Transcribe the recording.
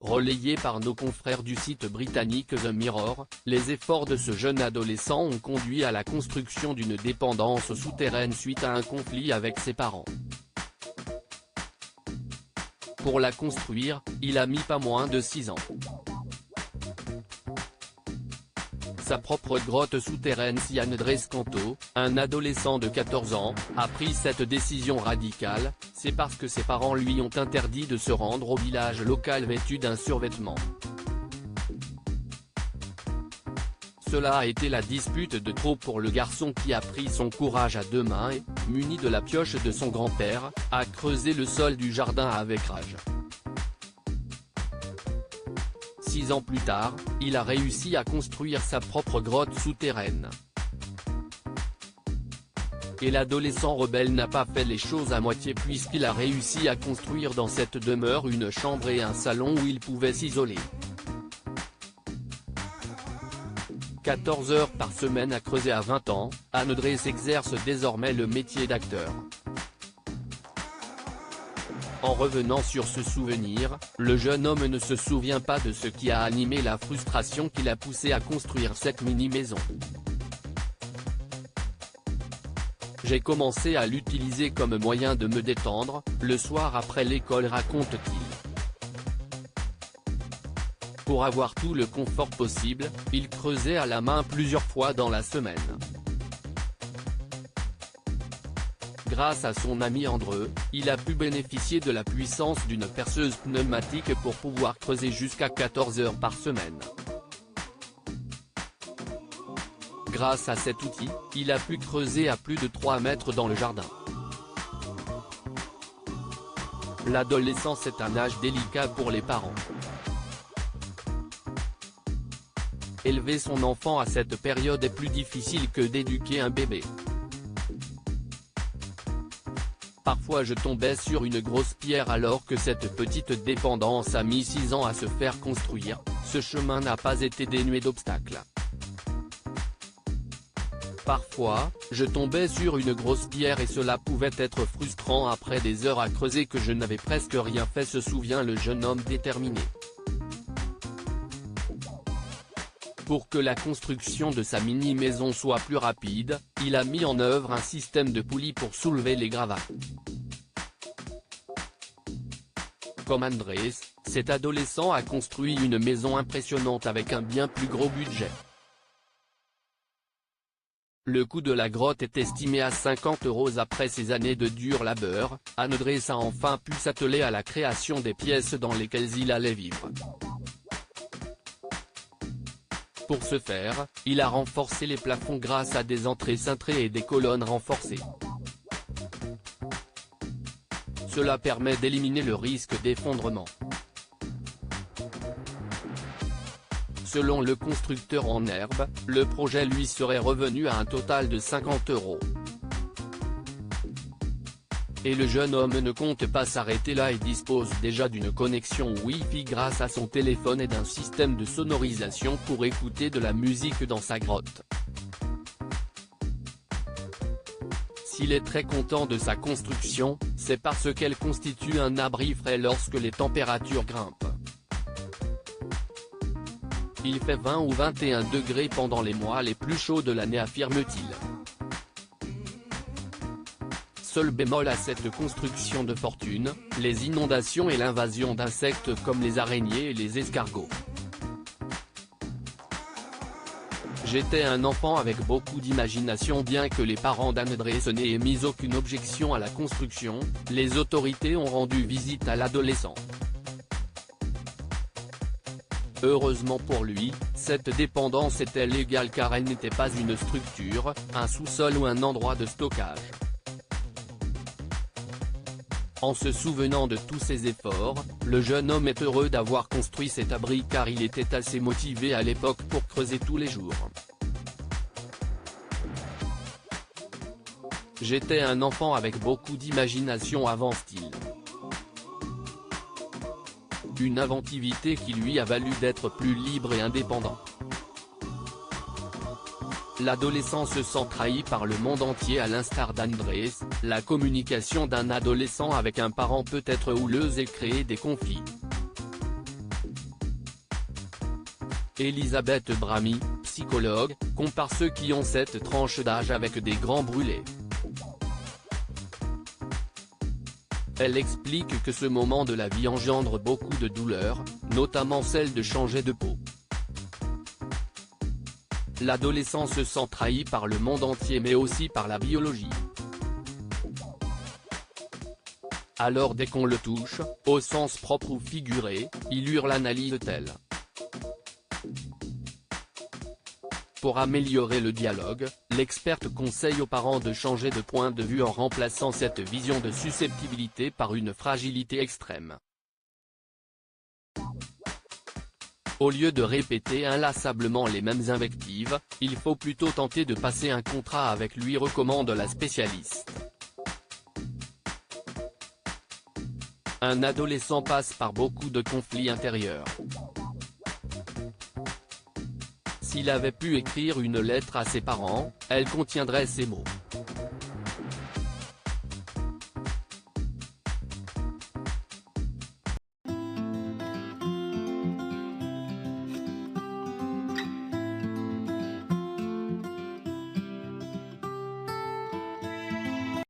Relayé par nos confrères du site britannique The Mirror, les efforts de ce jeune adolescent ont conduit à la construction d'une dépendance souterraine suite à un conflit avec ses parents. Pour la construire, il a mis pas moins de 6 ans. Sa propre grotte souterraine. Si Andrés Canto, un adolescent de 14 ans, a pris cette décision radicale, c'est parce que ses parents lui ont interdit de se rendre au village local vêtu d'un survêtement. Cela a été la dispute de trop pour le garçon qui a pris son courage à deux mains et, muni de la pioche de son grand-père, a creusé le sol du jardin avec rage. 6 ans plus tard, il a réussi à construire sa propre grotte souterraine. Et l'adolescent rebelle n'a pas fait les choses à moitié puisqu'il a réussi à construire dans cette demeure une chambre et un salon où il pouvait s'isoler. 14 heures par semaine à creuser. À 20 ans, Andrés exerce désormais le métier d'acteur. En revenant sur ce souvenir, le jeune homme ne se souvient pas de ce qui a animé la frustration qui l'a poussé à construire cette mini-maison. J'ai commencé à l'utiliser comme moyen de me détendre, le soir après l'école, raconte-t-il. Pour avoir tout le confort possible, il creusait à la main plusieurs fois dans la semaine. Grâce à son ami Andreu, il a pu bénéficier de la puissance d'une perceuse pneumatique pour pouvoir creuser jusqu'à 14 heures par semaine. Grâce à cet outil, il a pu creuser à plus de 3 mètres dans le jardin. L'adolescence est un âge délicat pour les parents. Élever son enfant à cette période est plus difficile que d'éduquer un bébé. Parfois je tombais sur une grosse pierre alors que cette petite dépendance a mis 6 ans à se faire construire, ce chemin n'a pas été dénué d'obstacles. Parfois, je tombais sur une grosse pierre et cela pouvait être frustrant après des heures à creuser que je n'avais presque rien fait, se souvient le jeune homme déterminé. Pour que la construction de sa mini-maison soit plus rapide, il a mis en œuvre un système de poulies pour soulever les gravats. Comme Andrés, cet adolescent a construit une maison impressionnante avec un bien plus gros budget. Le coût de la grotte est estimé à 50 € après ces années de dur labeur. Andrés a enfin pu s'atteler à la création des pièces dans lesquelles il allait vivre. Pour ce faire, il a renforcé les plafonds grâce à des entrées cintrées et des colonnes renforcées. Cela permet d'éliminer le risque d'effondrement. Selon le constructeur en herbe, le projet lui serait revenu à un total de 50 €. Et le jeune homme ne compte pas s'arrêter là et dispose déjà d'une connexion Wi-Fi grâce à son téléphone et d'un système de sonorisation pour écouter de la musique dans sa grotte. S'il est très content de sa construction, c'est parce qu'elle constitue un abri frais lorsque les températures grimpent. Il fait 20 ou 21 degrés pendant les mois les plus chauds de l'année, affirme-t-il. Seul bémol à cette construction de fortune, les inondations et l'invasion d'insectes comme les araignées et les escargots. J'étais un enfant avec beaucoup d'imagination. Bien que les parents d'Andrés n'aient émis aucune objection à la construction, les autorités ont rendu visite à l'adolescent. Heureusement pour lui, cette dépendance était légale car elle n'était pas une structure, un sous-sol ou un endroit de stockage. En se souvenant de tous ses efforts, le jeune homme est heureux d'avoir construit cet abri car il était assez motivé à l'époque pour creuser tous les jours. J'étais un enfant avec beaucoup d'imagination, avance-t-il. Une inventivité qui lui a valu d'être plus libre et indépendant. L'adolescent se sent trahi par le monde entier à l'instar d'Andrés. La communication d'un adolescent avec un parent peut être houleuse et créer des conflits. Elisabeth Bramy, psychologue, compare ceux qui ont cette tranche d'âge avec des grands brûlés. Elle explique que ce moment de la vie engendre beaucoup de douleurs, notamment celle de changer de peau. L'adolescent se sent trahi par le monde entier mais aussi par la biologie. Alors dès qu'on le touche, au sens propre ou figuré, il hurle, analyse-t-elle. Pour améliorer le dialogue, l'experte conseille aux parents de changer de point de vue en remplaçant cette vision de susceptibilité par une fragilité extrême. Au lieu de répéter inlassablement les mêmes invectives, il faut plutôt tenter de passer un contrat avec lui, recommande la spécialiste. Un adolescent passe par beaucoup de conflits intérieurs. S'il avait pu écrire une lettre à ses parents, elle contiendrait ces mots.